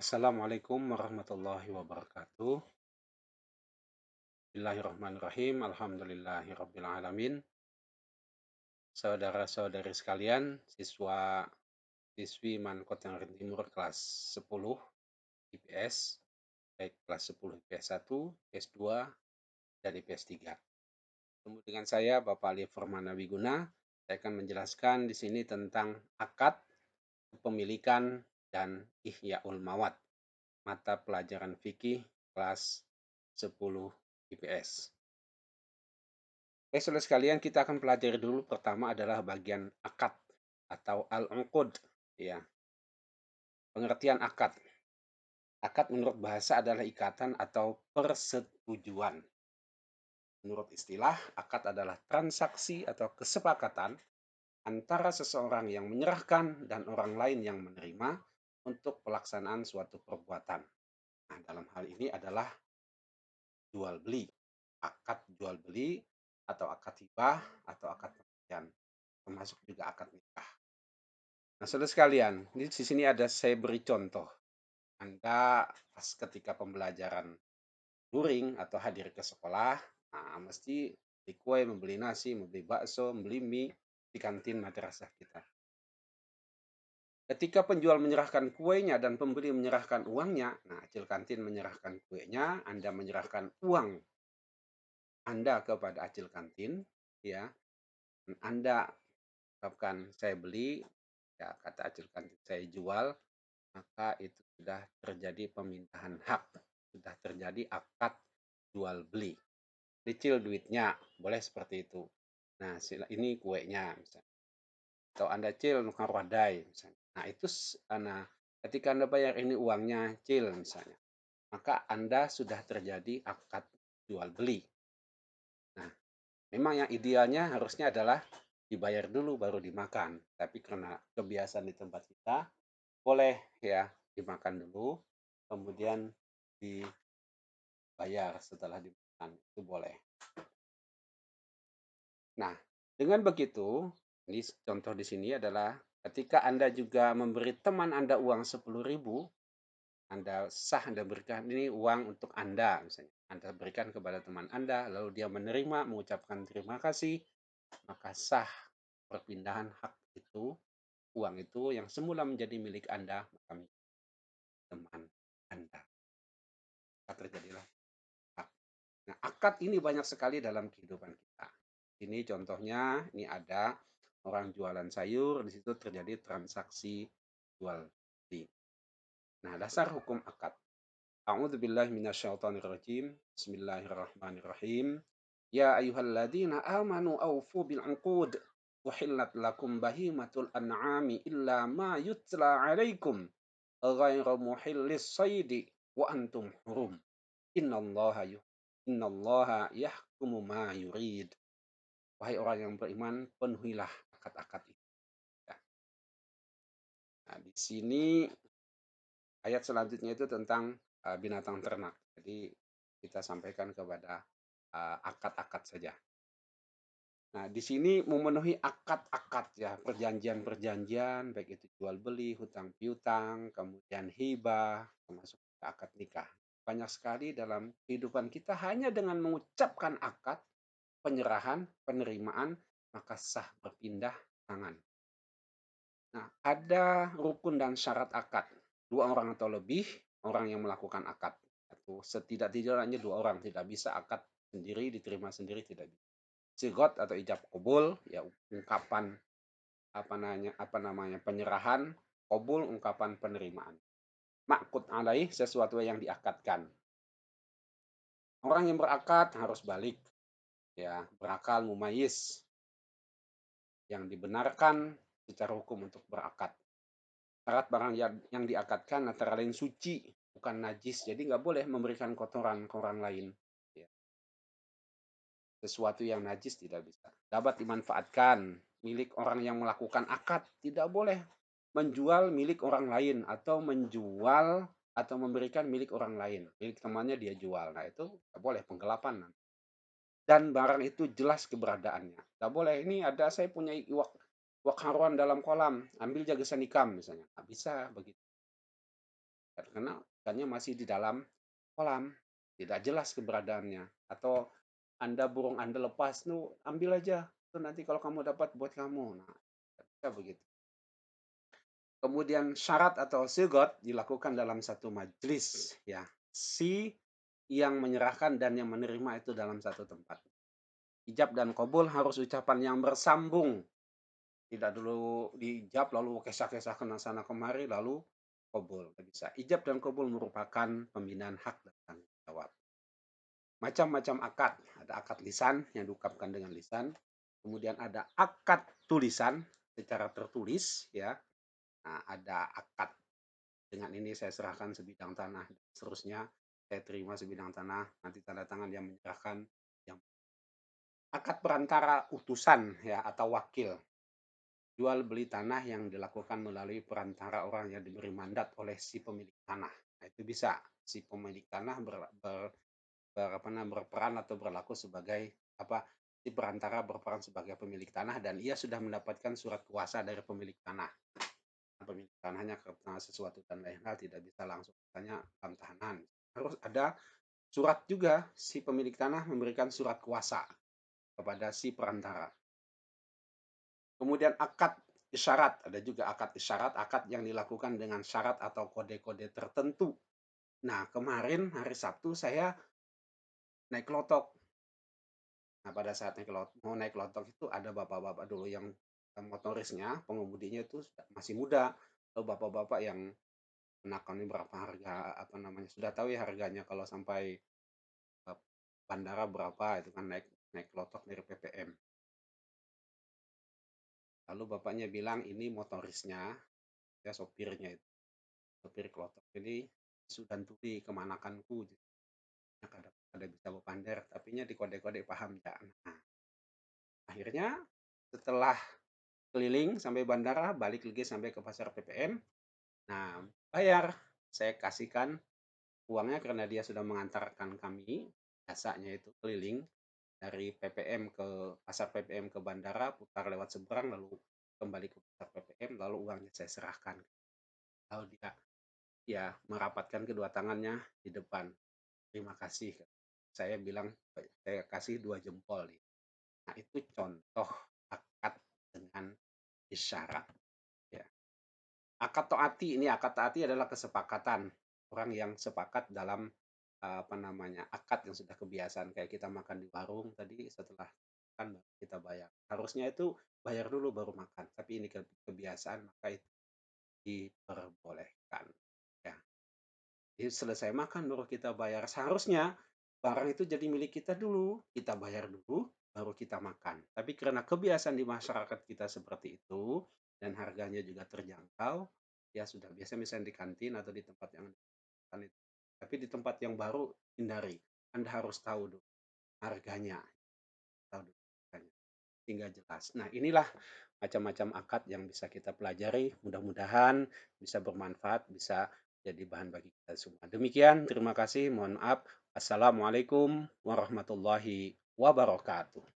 Assalamualaikum warahmatullahi wabarakatuh. Bismillahirrahmanirrahim. Alhamdulillahirrabbilalamin. Saudara-saudari sekalian, siswi Mankot Tangerang Timur kelas 10 IPS, baik kelas 10 IPS 1, IPS 2, dan IPS 3. Ketemu dengan saya, Bapak Ali Formana Wiguna. Saya akan menjelaskan di sini tentang akad, kepemilikan, dan Ihyaul Mawad, mata pelajaran fikih kelas 10 IPS. Oke, saudara sekalian, kita akan pelajari dulu pertama adalah bagian akad atau al-uqud, ya. Pengertian akad. Akad menurut bahasa adalah ikatan atau persetujuan. Menurut istilah, akad adalah transaksi atau kesepakatan antara seseorang yang menyerahkan dan orang lain yang menerima untuk pelaksanaan suatu perbuatan. Nah, dalam hal ini adalah jual beli, akad jual beli atau akad hibah atau akad perjanjian, termasuk juga akad nikah. Nah, saudara sekalian, di sini saya beri contoh. Anda pas ketika pembelajaran luring atau hadir ke sekolah, nah, mesti beli kue, membeli nasi, membeli bakso, membeli mie di kantin madrasah kita. Ketika penjual menyerahkan kuenya dan pembeli menyerahkan uangnya, nah, acil kantin menyerahkan kuenya, Anda menyerahkan uang Anda kepada acil kantin, ya. Anda katakan saya beli, ya kata acil kantin saya jual, maka itu sudah terjadi pemindahan hak, sudah terjadi akad jual beli. Cicil duitnya, boleh seperti itu. Nah, ini kuenya misalnya. Atau Anda cil nukar wadai misalnya. Nah, itu ketika Anda bayar ini uangnya cil misalnya, maka Anda sudah terjadi akad jual beli. Nah, memang yang idealnya harusnya adalah dibayar dulu baru dimakan. Tapi karena kebiasaan di tempat kita, boleh ya dimakan dulu, kemudian dibayar setelah dimakan. Itu boleh. Nah, dengan begitu, ini contoh di sini adalah ketika Anda juga memberi teman Anda uang 10.000, Anda sah Anda berikan ini uang untuk Anda misalnya. Anda berikan kepada teman Anda, lalu dia menerima, mengucapkan terima kasih, maka sah perpindahan hak itu, uang itu yang semula menjadi milik Anda, maka milik teman Anda. Maka terjadilah hak. Nah, akad ini banyak sekali dalam kehidupan kita. Ini contohnya, ini ada orang jualan sayur, di situ terjadi transaksi jual beli. Nah, dasar hukum akad. A'udzubillahi minasyaitonirrajim. Bismillahirrahmanirrahim. Ya ayyuhalladzina amanu awfu bil 'uqud. Uhillat lakum bahimatul an'ami illa ma yutla 'alaikum ghairu muhillis saidi wa antum hurum. Innallaha yahkumu ma yurid. Wahai orang yang beriman, penuhilah akad-akad itu. Ya. Nah, di sini ayat selanjutnya itu tentang binatang ternak. Jadi kita sampaikan kepada akad-akad saja. Nah, di sini memenuhi akad-akad ya, perjanjian-perjanjian, baik itu jual beli, hutang piutang, kemudian hibah, termasuk akad nikah. Banyak sekali dalam kehidupan kita hanya dengan mengucapkan akad, penyerahan, penerimaan, maka sah berpindah tangan. Nah, ada rukun dan syarat akad. Dua orang atau lebih orang yang melakukan akad. Atau setidak-tidaknya dua orang, tidak bisa akad sendiri, diterima sendiri, tidak bisa. Sigot atau ijab kabul, ya ungkapan apa namanya penyerahan, kabul ungkapan penerimaan. Ma'qud alaih, sesuatu yang diakadkan. Orang yang berakad harus balik, ya berakal mumayyiz, yang dibenarkan secara hukum untuk berakad. Syarat barang yang diakadkan antara lain suci, bukan najis. Jadi nggak boleh memberikan kotoran ke orang lain. Ya. Sesuatu yang najis tidak bisa. Dapat dimanfaatkan milik orang yang melakukan akad. Tidak boleh menjual milik orang lain atau menjual atau memberikan milik orang lain. Milik temannya dia jual. Nah itu nggak boleh, penggelapan. Dan barang itu jelas keberadaannya. Nggak boleh, ini ada saya punya iwak haruan dalam kolam, ambil jaga sanikam misalnya. Nggak bisa begitu. karena ikannya masih di dalam kolam, tidak jelas keberadaannya. Atau burung Anda lepas, "Nuh, ambil aja, tuh nanti kalau kamu dapat buat kamu." Nah, bisa begitu. Kemudian syarat atau sigot dilakukan dalam satu majelis ya. Si yang menyerahkan dan yang menerima itu dalam satu tempat. Ijab dan kabul harus ucapan yang bersambung. Tidak dulu diijab lalu kisah-kisah kena sana kemari lalu kabul. Nggak bisa. Ijab dan kabul merupakan pembinaan hak dan tanggung jawab. Macam-macam akad. Ada akad lisan yang diungkapkan dengan lisan. Kemudian ada akad tulisan secara tertulis ya. Nah, ada akad dengan ini saya serahkan sebidang tanah, seterusnya saya terima sebidang tanah, nanti tanda tangan yang menyerahkan yang akad perantara utusan ya atau wakil. Jual beli tanah yang dilakukan melalui perantara orang yang diberi mandat oleh si pemilik tanah. Nah, itu bisa si pemilik tanah berperan atau berlaku sebagai apa si perantara berperan sebagai pemilik tanah dan ia sudah mendapatkan surat kuasa dari pemilik tanah. Pemilik tanahnya karena sesuatu dan lain hal tidak bisa langsung tanya dalam tahanan. Harus ada surat juga si pemilik tanah memberikan surat kuasa kepada si perantara. Kemudian akad isyarat, ada juga akad isyarat, akad yang dilakukan dengan syarat atau kode-kode tertentu. Nah, kemarin hari Sabtu saya naik lotok. Nah, pada saat mau naik lotok itu ada bapak-bapak dulu yang motorisnya, pengemudinya itu masih muda. Lalu bapak-bapak yang kenakan ini berapa harga apa namanya sudah tahu ya harganya kalau sampai bandara berapa itu kan naik naik lotok dari PPM. Lalu bapaknya bilang ini motorisnya, ya sopirnya itu, sopir klotok. Jadi sudah tuli kemanakanku. Ada bisa bepander, tapi nya di kode-kode paham ya. Nah, akhirnya setelah keliling sampai bandara, balik lagi sampai ke pasar PPM. Nah, bayar. Saya kasihkan uangnya karena dia sudah mengantarkan kami, jasanya itu keliling dari PPM ke pasar PPM ke bandara, putar lewat seberang, lalu kembali ke pasar PPM, lalu uangnya saya serahkan. Lalu dia ya merapatkan kedua tangannya di depan. Terima kasih. Saya bilang, saya kasih 2 jempol. Nah, itu contoh akad dengan isyarat. Ya. Akad taati ini akad taati adalah kesepakatan orang yang sepakat dalam apa namanya akad yang sudah kebiasaan kayak kita makan di warung tadi setelah kan kita bayar harusnya itu bayar dulu baru makan tapi ini kebiasaan maka itu diperbolehkan ya. Jadi selesai makan baru kita bayar. Seharusnya barang itu jadi milik kita dulu, kita bayar dulu, baru kita makan. Tapi karena kebiasaan di masyarakat kita seperti itu dan harganya juga terjangkau, ya sudah biasa misalnya di kantin atau di tempat yang itu. Tapi di tempat yang baru hindari. Anda harus tahu dulu harganya, tahu dulu harganya hingga jelas. Nah, inilah macam-macam akad yang bisa kita pelajari. Mudah-mudahan bisa bermanfaat, bisa jadi bahan bagi kita semua. Demikian, terima kasih. Mohon maaf. Assalamualaikum warahmatullahi wabarakatuh.